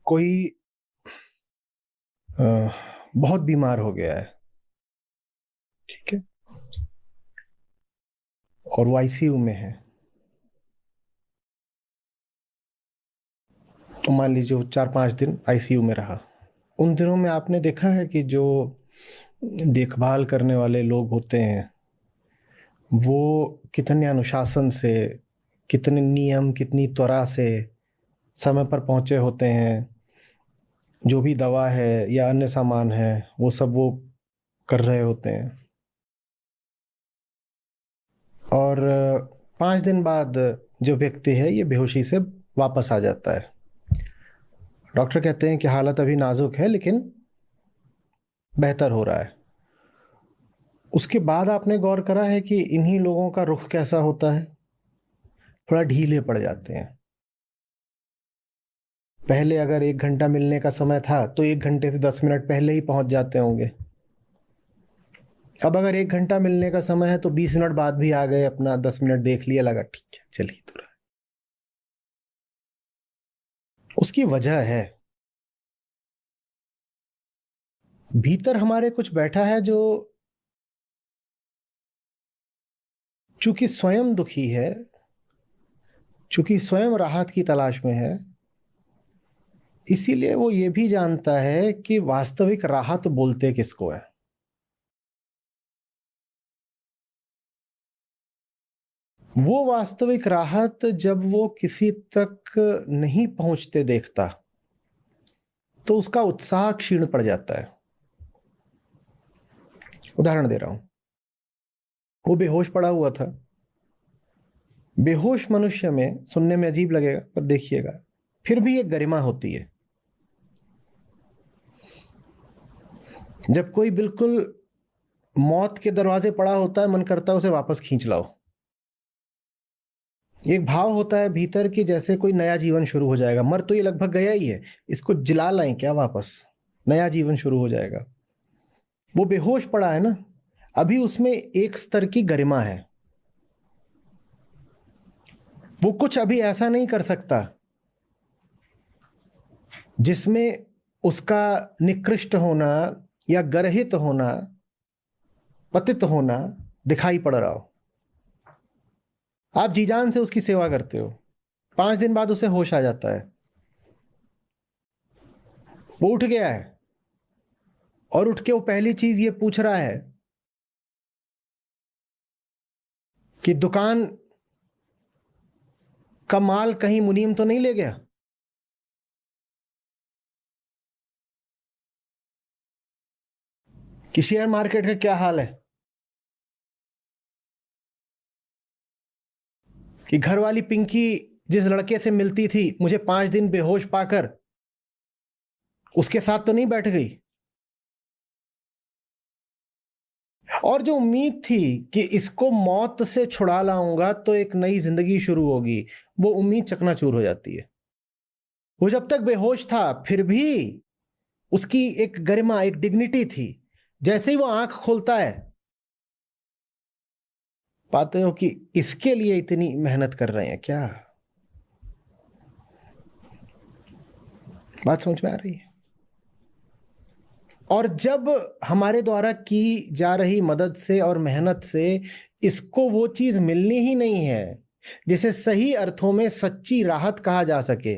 कोई अ, बहुत बीमार हो गया है, ठीक है, और वो आईसीयू में है। तो मान लीजिए वो 4-5 दिन आईसीयू में रहा। उन दिनों में आपने देखा है कि जो देखभाल करने वाले लोग होते हैं वो कितने अनुशासन से, कितने नियम, कितनी त्वरा से समय पर पहुंचे होते हैं। जो भी दवा है या अन्य सामान है वो सब वो कर रहे होते हैं। और 5 दिन बाद जो व्यक्ति है ये बेहोशी से वापस आ जाता है। डॉक्टर कहते हैं कि हालत अभी नाजुक है लेकिन बेहतर हो रहा है। उसके बाद आपने गौर करा है कि इन्हीं लोगों का रुख कैसा होता है? थोड़ा ढीले पड़ जाते हैं। पहले अगर 1 घंटा मिलने का समय था तो 1 घंटे से 10 मिनट पहले ही पहुंच जाते होंगे। अब अगर 1 घंटा मिलने का समय है तो 20 मिनट बाद भी आ गए, अपना 10 मिनट देख लिया, लगा ठीक है चल ही तो रहा है। उसकी वजह है भीतर हमारे कुछ बैठा है जो चूंकि स्वयं दुखी है, चूंकि स्वयं राहत की तलाश में है, इसीलिए वो ये भी जानता है कि वास्तविक राहत बोलते किसको है। वो वास्तविक राहत जब वो किसी तक नहीं पहुंचते देखता तो उसका उत्साह क्षीण पड़ जाता है। उदाहरण दे रहा हूं, वो बेहोश पड़ा हुआ था। बेहोश मनुष्य में सुनने में अजीब लगेगा पर देखिएगा फिर भी एक गरिमा होती है। जब कोई बिल्कुल मौत के दरवाजे पड़ा होता है, मन करता है उसे वापस खींच लाओ। एक भाव होता है भीतर की जैसे कोई नया जीवन शुरू हो जाएगा। मर तो ये लगभग गया ही है, इसको जिला लाएं क्या, वापस नया जीवन शुरू हो जाएगा। वो बेहोश पड़ा है ना, अभी उसमें एक स्तर की गरिमा है। वो कुछ अभी ऐसा नहीं कर सकता जिसमें उसका निकृष्ट होना या गर्हित होना, पतित होना दिखाई पड़ रहा हो। आप जी जान से उसकी सेवा करते हो, 5 दिन बाद उसे होश आ जाता है, वो उठ गया है और उठ के वो पहली चीज ये पूछ रहा है कि दुकान का माल कहीं मुनीम तो नहीं ले गया। कि शेयर मार्केट का क्या हाल है, कि घर वाली पिंकी जिस लड़के से मिलती थी मुझे 5 दिन बेहोश पाकर उसके साथ तो नहीं बैठ गई। और जो उम्मीद थी कि इसको मौत से छुड़ा लाऊंगा तो एक नई जिंदगी शुरू होगी, वो उम्मीद चकनाचूर हो जाती है। वो जब तक बेहोश था फिर भी उसकी एक गरिमा, एक डिग्निटी थी। जैसे ही वो आंख खोलता है पाते हो कि इसके लिए इतनी मेहनत कर रहे हैं क्या। बात समझ में आ रही है? और जब हमारे द्वारा की जा रही मदद से और मेहनत से इसको वो चीज मिलनी ही नहीं है जिसे सही अर्थों में सच्ची राहत कहा जा सके,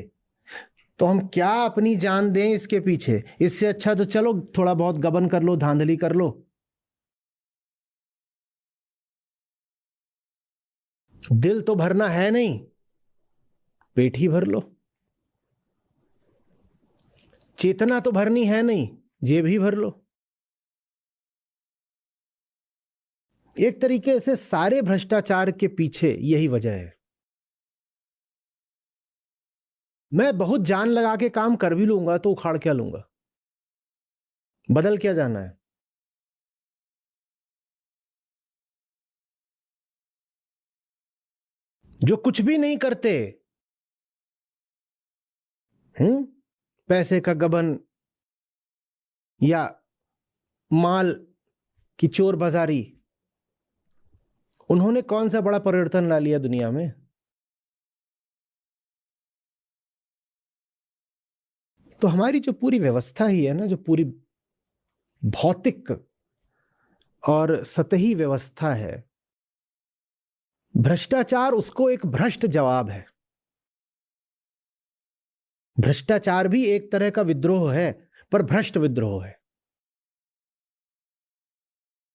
तो हम क्या अपनी जान दें इसके पीछे? इससे अच्छा तो चलो थोड़ा बहुत गबन कर लो, धांधली कर लो। दिल तो भरना है नहीं, पेट ही भर लो। चेतना तो भरनी है नहीं, जेब ही भर लो। एक तरीके से सारे भ्रष्टाचार के पीछे यही वजह है। मैं बहुत जान लगा के काम कर भी लूंगा तो उखाड़ क्या लूंगा, बदल क्या जाना है। जो कुछ भी नहीं करते, पैसे का गबन या माल की चोर बाजारी, उन्होंने कौन सा बड़ा परिवर्तन ला लिया दुनिया में? तो हमारी जो पूरी व्यवस्था ही है ना, जो पूरी भौतिक और सतही व्यवस्था है, भ्रष्टाचार उसको एक भ्रष्ट जवाब है। भ्रष्टाचार भी एक तरह का विद्रोह है, पर भ्रष्ट विद्रोह है।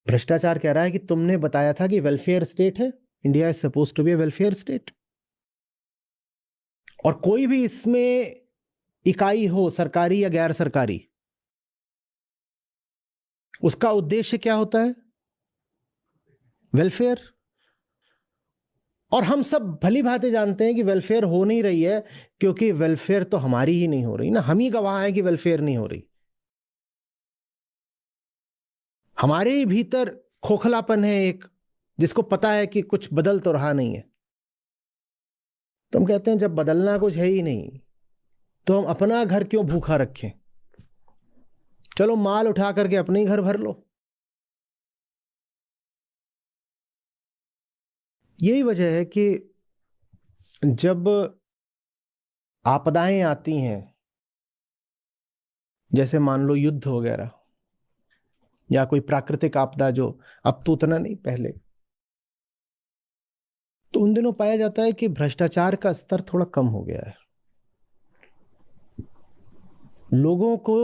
भ्रष्टाचार कह रहा है कि तुमने बताया था कि वेलफेयर स्टेट है, India is suppose to be a welfare state, और कोई भी इसमें इकाई हो, सरकारी या गैर सरकारी, उसका उद्देश्य क्या होता है? वेलफेयर। और हम सब भली भांति जानते हैं कि वेलफेयर हो नहीं रही है, क्योंकि वेलफेयर तो हमारी ही नहीं हो रही ना, हम ही गवाह हैं कि वेलफेयर नहीं हो रही। हमारे ही भीतर खोखलापन है एक, जिसको पता है कि कुछ बदल तो रहा नहीं है। तो हम कहते हैं जब बदलना कुछ है ही नहीं, तो हम अपना घर क्यों भूखा रखें? चलो माल उठा करके अपने ही घर भर लो। यही वजह है कि जब आपदाएं आती हैं, जैसे मान लो युद्ध वगैरह या कोई प्राकृतिक आपदा, जो अब तो उतना नहीं, पहले, तो उन दिनों पाया जाता है कि भ्रष्टाचार का स्तर थोड़ा कम हो गया है। लोगों को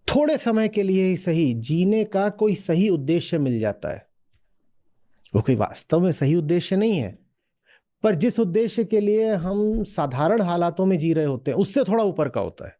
थोड़े समय के लिए ही सही जीने का कोई सही उद्देश्य मिल जाता है। वो कोई वास्तव में सही उद्देश्य नहीं है, पर जिस उद्देश्य के लिए हम साधारण हालातों में जी रहे होते हैं, उससे थोड़ा ऊपर का होता है।